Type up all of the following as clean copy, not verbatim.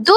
2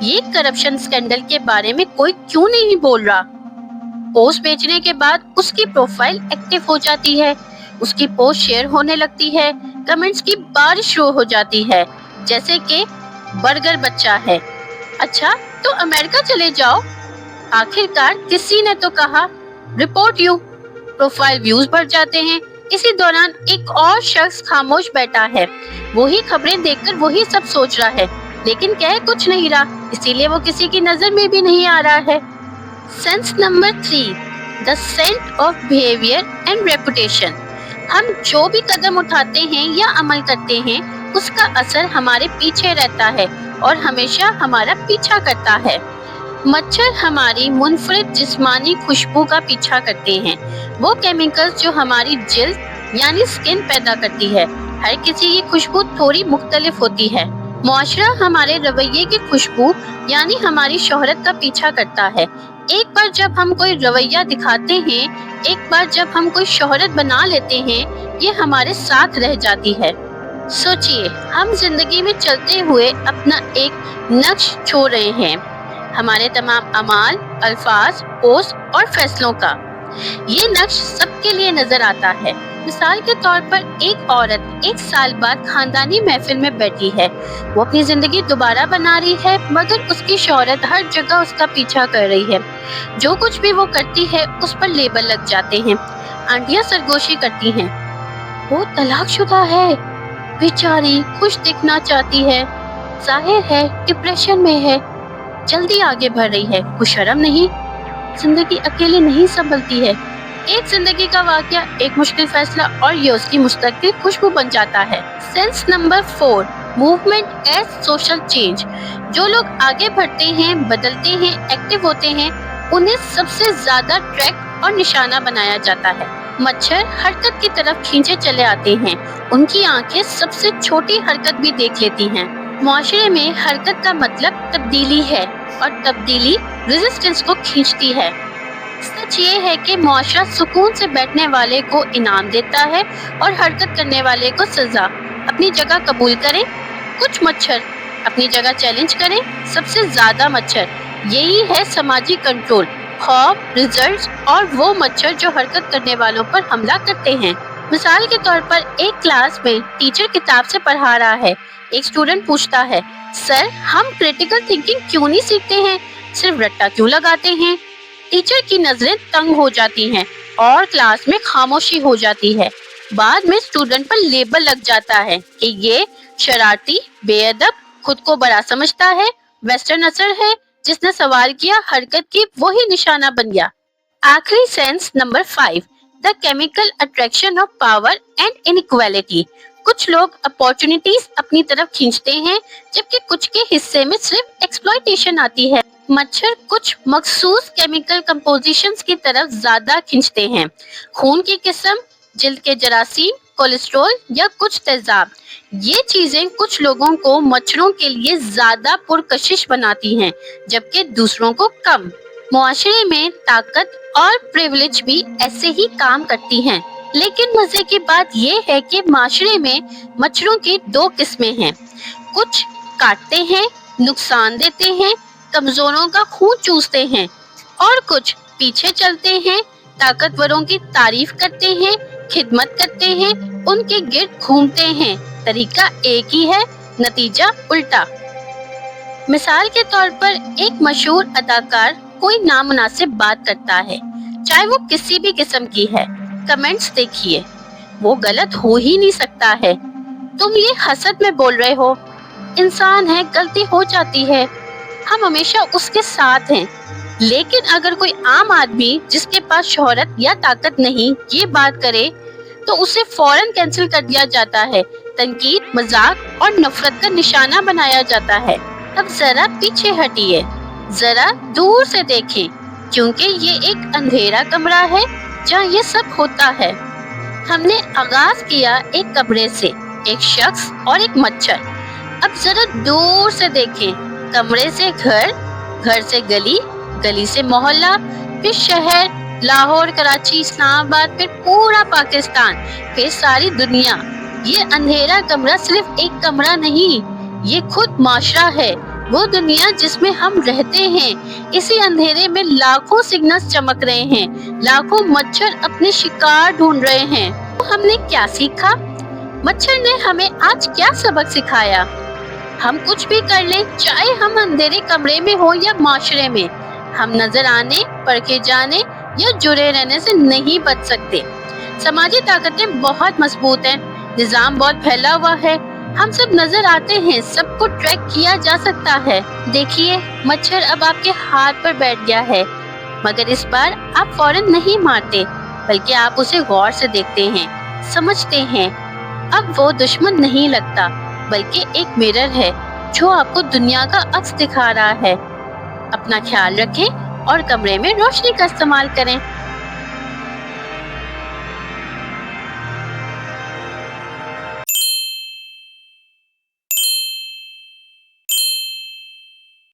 یہ corruption scandal کے بارے میں کوئی کیوں نہیں بول رہا؟ پوسٹ بھیجنے کے بعد اس کی پروفائل ایکٹیو ہو جاتی ہے، اس کی پوسٹ شیئر ہونے لگتی ہے، کمنٹس کی بارش شروع ہو جاتی ہے، جیسے کہ برگر بچہ ہے، اچھا تو امریکہ چلے جاؤ۔ آخر کار کسی نے تو کہا رپورٹ یو، پروفائل ویوز بڑھ جاتے ہیں۔ اسی دوران ایک اور شخص خاموش بیٹھا ہے، وہی خبریں دیکھ کر وہی سب سوچ رہا ہے، لیکن کہہ کچھ نہیں رہا، اسی لیے وہ کسی کی نظر میں بھی نہیں آ رہا ہے۔ Sense number 3، the scent of behavior and reputation۔ ہم جو بھی قدم اٹھاتے ہیں یا عمل کرتے ہیں، اس کا اثر ہمارے پیچھے رہتا ہے اور ہمیشہ ہمارا پیچھا کرتا ہے۔ مچھر ہماری منفرد جسمانی خوشبو کا پیچھا کرتے ہیں، وہ کیمیکلز جو ہماری جلد یعنی سکن پیدا کرتی ہے۔ ہر کسی کی خوشبو تھوڑی مختلف ہوتی ہے۔ معاشرہ ہمارے رویے کی خوشبو یعنی ہماری شہرت کا پیچھا کرتا ہے۔ ایک بار جب ہم کوئی رویہ دکھاتے ہیں، ایک بار جب ہم کوئی شہرت بنا لیتے ہیں، یہ ہمارے ساتھ رہ جاتی ہے۔ سوچئے، ہم زندگی میں چلتے ہوئے اپنا ایک نقش چھوڑ رہے ہیں، ہمارے تمام اعمال، الفاظ، پوسٹ اور فیصلوں کا۔ یہ نقش سب کے لیے نظر آتا ہے۔ مثال کے طور پر ایک عورت 1 سال بعد خاندانی محفل میں بیٹھی ہے، وہ اپنی زندگی دوبارہ بنا رہی ہے، مگر اس کی شہرت ہر جگہ اس کا پیچھا کر رہی ہے۔ جو کچھ بھی وہ کرتی ہے اس پر لیبل لگ جاتے ہیں۔ آنٹیاں سرگوشی کرتی ہیں، وہ طلاق شدہ ہے، بیچاری خوش دکھنا چاہتی ہے، ظاہر ہے ڈپریشن میں ہے، جلدی آگے بڑھ رہی ہے، کوئی شرم نہیں، زندگی اکیلے نہیں سنبھلتی ہے۔ ایک زندگی کا واقعہ، ایک مشکل فیصلہ اور یہ اس کی مستقل خوشبو بن جاتا ہے۔ Sense number 4، movement as social change. جو لوگ آگے بڑھتے ہیں، بدلتے ہیں، ایکٹیو ہوتے ہیں، انہیں سب سے زیادہ ٹریک اور نشانہ بنایا جاتا ہے۔ مچھر حرکت کی طرف کھینچے چلے آتے ہیں، ان کی آنکھیں سب سے چھوٹی حرکت بھی دیکھ لیتی ہیں۔ معاشرے میں حرکت کا مطلب تبدیلی ہے اور تبدیلی ریزسٹنس کو کھینچتی ہے۔ سچ یہ ہے کہ معاشرہ سکون سے بیٹھنے والے کو انعام دیتا ہے اور حرکت کرنے والے کو سزا۔ اپنی جگہ قبول کریں، کچھ مچھر اپنی جگہ چیلنج کریں، سب سے زیادہ مچھر۔ یہی ہے سماجی کنٹرول، خوف، ریزلٹس اور وہ مچھر جو حرکت کرنے والوں پر حملہ کرتے ہیں۔ مثال کے طور پر ایک کلاس میں ٹیچر کتاب سے پڑھا رہا ہے، ایک اسٹوڈنٹ پوچھتا ہے، سر ہم کریٹیکل تھنکنگ کیوں نہیں سیکھتے ہیں، صرف رٹا کیوں لگاتے ہیں؟ ٹیچر کی نظریں تنگ ہو جاتی ہیں اور کلاس میں خاموشی ہو جاتی ہے۔ بعد میں اسٹوڈنٹ پر لیبل لگ جاتا ہے کہ یہ شرارتی، بے ادب، خود کو بڑا سمجھتا ہے، ویسٹرن اثر ہے، جس نے سوال کیا، حرکت کی، وہی نشانہ بن گیا۔ آخری sense number 5، the chemical attraction of power and inequality. کچھ لوگ اپارچونیٹیز اپنی طرف کھینچتے ہیں، جبکہ کچھ کے حصے میں صرف ایکسپلائٹیشن آتی ہے۔ مچھر کچھ مخصوص کیمیکل کمپوزیشنز کی طرف زیادہ کھینچتے ہیں، خون کی قسم، جلد کے جراثیم، کولیسٹرول یا کچھ تیزاب۔ یہ چیزیں کچھ لوگوں کو مچھروں کے لیے زیادہ پرکشش بناتی ہیں، جبکہ دوسروں کو کم۔ معاشرے میں طاقت اور پریویلیج بھی ایسے ہی کام کرتی ہیں۔ لیکن مزے کی بات یہ ہے کہ معاشرے میں مچھروں کی 2 قسمیں ہیں، کچھ کاٹتے ہیں، نقصان دیتے ہیں، کمزوروں کا خون چوستے ہیں، اور کچھ پیچھے چلتے ہیں، طاقتوروں کی تعریف کرتے ہیں، خدمت کرتے ہیں، ان کے گرد گھومتے ہیں۔ طریقہ ایک ہی ہے، نتیجہ الٹا۔ مثال کے طور پر ایک مشہور اداکار کوئی نامناسب بات کرتا ہے، چاہے وہ کسی بھی قسم کی ہے، کمنٹس دیکھیے، وہ غلط ہو ہی نہیں سکتا ہے، تم یہ حسد میں بول رہے ہو، انسان ہے، غلطی ہو جاتی ہے، ہم ہمیشہ اس کے ساتھ ہیں۔ لیکن اگر کوئی عام آدمی جس کے پاس شہرت یا طاقت نہیں یہ بات کرے تو اسے فوراً کینسل کر دیا جاتا ہے، تنقید، مذاق اور نفرت کا نشانہ بنایا جاتا ہے۔ اب ذرا پیچھے ہٹیے، ذرا دور سے دیکھیں، کیونکہ یہ ایک اندھیرا کمرہ ہے جہاں یہ سب ہوتا ہے۔ ہم نے آغاز کیا ایک کمرے سے، ایک شخص اور ایک مچھر۔ اب ذرا دور سے دیکھیں، کمرے سے گھر، گھر سے گلی، گلی سے محلہ، پھر شہر، لاہور، کراچی، اسلام آباد، پھر پورا پاکستان، پھر ساری دنیا۔ یہ اندھیرا کمرہ صرف ایک کمرہ نہیں، یہ خود معاشرہ ہے، وہ دنیا جس میں ہم رہتے ہیں، اسی اندھیرے میں لاکھوں سگنلز چمک رہے ہیں، لاکھوں مچھر اپنے شکار ڈھونڈ رہے ہیں۔ تو ہم نے کیا سیکھا؟ مچھر نے ہمیں آج کیا سبق سکھایا؟ ہم کچھ بھی کر لیں، چاہے ہم اندھیرے کمرے میں ہو یا معاشرے میں، ہم نظر آنے، پرکھے جانے یا جڑے رہنے سے نہیں بچ سکتے۔ سماجی طاقتیں بہت مضبوط ہیں، نظام بہت پھیلا ہوا ہے، ہم سب نظر آتے ہیں، سب کو ٹریک کیا جا سکتا ہے۔ دیکھیے، مچھر اب آپ کے ہاتھ پر بیٹھ گیا ہے، مگر اس بار آپ فوراً نہیں مارتے، بلکہ آپ اسے غور سے دیکھتے ہیں، سمجھتے ہیں۔ اب وہ دشمن نہیں لگتا، بلکہ ایک مرر ہے جو آپ کو دنیا کا عکس دکھا رہا ہے۔ اپنا خیال رکھیں اور کمرے میں روشنی کا استعمال کریں۔